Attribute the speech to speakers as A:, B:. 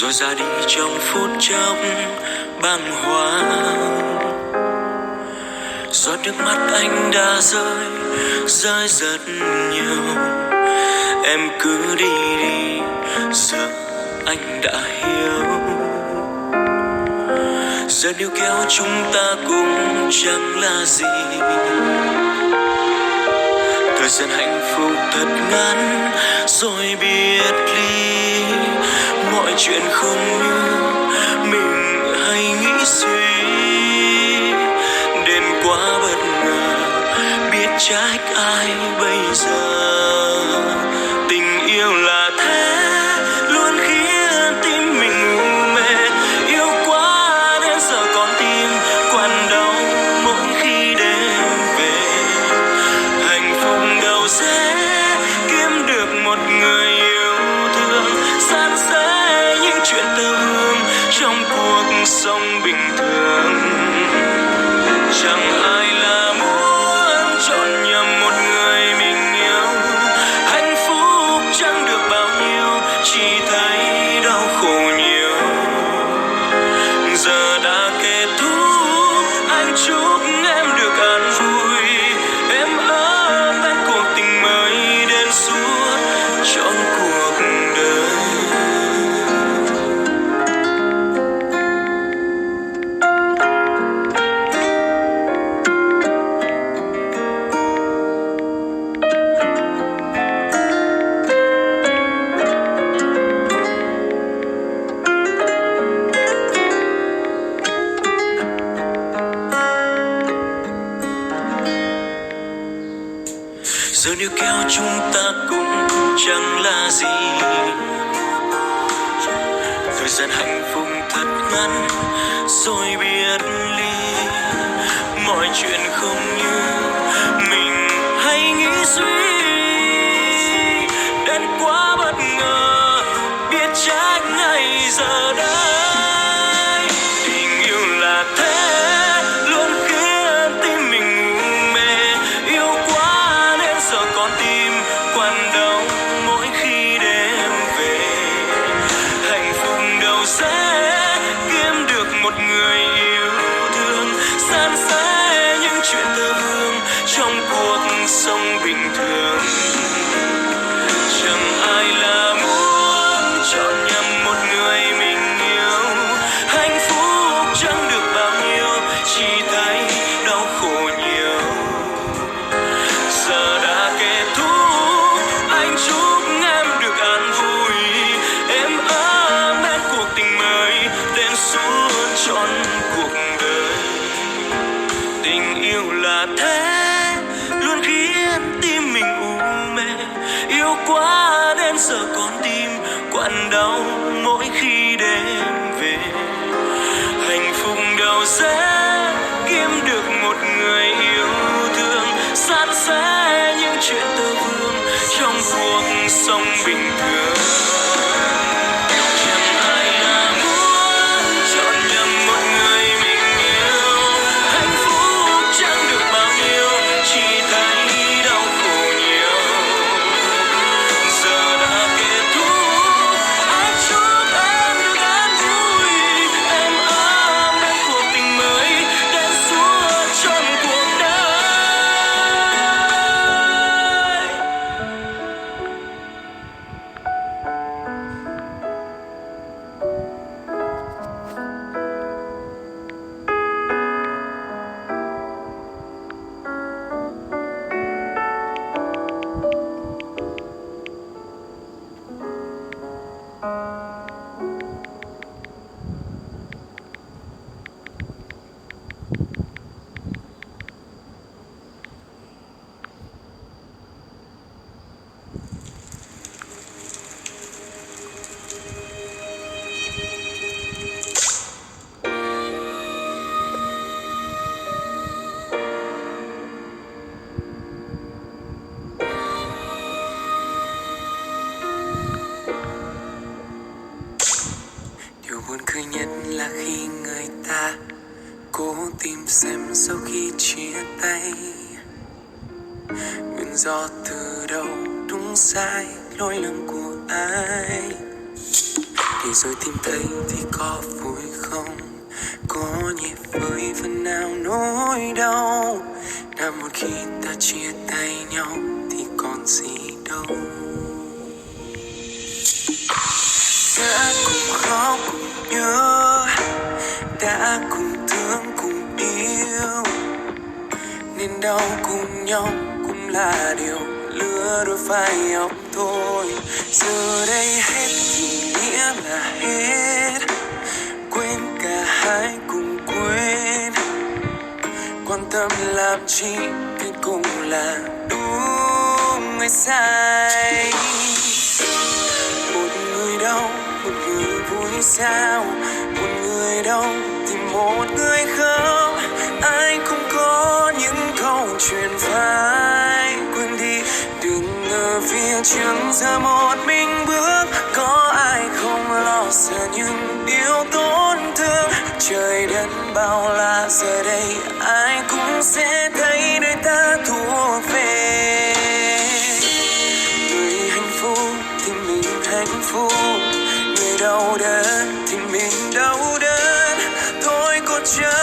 A: rồi ra đi trong phút chốc bàng hoàng. Giọt nước mắt anh đã rơi rất nhiều. Em cứ đi đi, giờ anh đã hiểu. Giờ níu kéo chúng ta cũng chẳng là gì. Thời gian hạnh phúc thật ngắn rồi biệt ly. Mọi chuyện không như mình hay nghĩ suy. Đến quá bất ngờ, biết trách ai bây giờ. Tình yêu là thế, luôn khiến tim mình u mê. Yêu quá đến giờ còn tim quặn đau mỗi khi đêm về. Hạnh phúc đâu dễ kiếm được một người yêu thương. San sẻ những chuyện tơ hương trong cuộc sống bình thường. Chẳng ai là muốn chọn nhầm một người mình yêu. Hạnh phúc chẳng được bao nhiêu, chỉ thấy đau khổ nhiều. Giờ đã kết thúc, anh chúc em được an vui. Em ấm bên cuộc tình mới đến suốt trọn cuộc đời. Giờ níu kéo chúng ta cũng chẳng là gì. Thời gian hạnh phúc thật ngắn rồi biệt ly. Mọi chuyện không như mình hay nghĩ suy. Đến quá bất ngờ, biết trách ngay giờ đây. Tình yêu là thế, luôn khiến tim mình u mê. Yêu quá đến giờ con tim quặn đau mỗi khi đêm về. Hạnh phúc đâu dễ kiếm được một người yêu thương. San sẻ những chuyện tơ vương trong cuộc sống bình thường. Chẳng ai là muốn chọn nhầm một người mình yêu. Hạnh phúc chẳng được bao nhiêu, chỉ thấy đau khổ nhiều. Giờ đã kết thúc, anh chúc em được an vui. Em ấm bên cuộc tình mới đến suốt trọn cuộc đời. Tình yêu là thế, luôn khiến tim mình u mê. Yêu quá đến giờ con tim quặn đau mỗi khi đêm về. Hạnh phúc đâu dễ kiếm được một người yêu thương. San sẻ những chuyện tơ vương trong cuộc sống bình thường. Chẳng ai là muốn chọn nhầm một người mình yêu. Hạnh phúc chẳng được bao nhiêu, chỉ thấy đau khổ nhiều. Giờ đã kết thúc, anh chúc em được an vui. Em ấm bên cuộc tình mới đến suốt trọn cuộc đời. Điều buồn cười nhất là khi người ta cố tìm xem sau khi chia tay nguyên do từ đâu, đúng sai lỗi lầm của ai. để rồi tìm thấy thì có vui không, có nhịp với phần nào nỗi đau. Đã một khi ta chia tay nhau thì còn gì đâu. Đã cùng khóc cùng nhớ, đã cùng thương cùng yêu, nên đau cùng nhau cũng là điều lứa đôi vai óc thôi. Giờ đây hết thì nghĩa là hết, quên cả hai cùng quên. Quan tâm làm chi cuối cùng là đúng hay sai. Một người đâu, một người vui sao, một người đâu thì một người không. Ai cũng có những câu chuyện phải quên đi. Đừng ở phía trước giờ một mình bước, có ai không lo sợ những điều tổn thương. Trời đất bao la giờ đây ai cũng sẽ thấy nơi ta thuộc về. Người hạnh phúc thì mình hạnh phúc, người đau đớn thì mình đau đớn. Thôi có chờ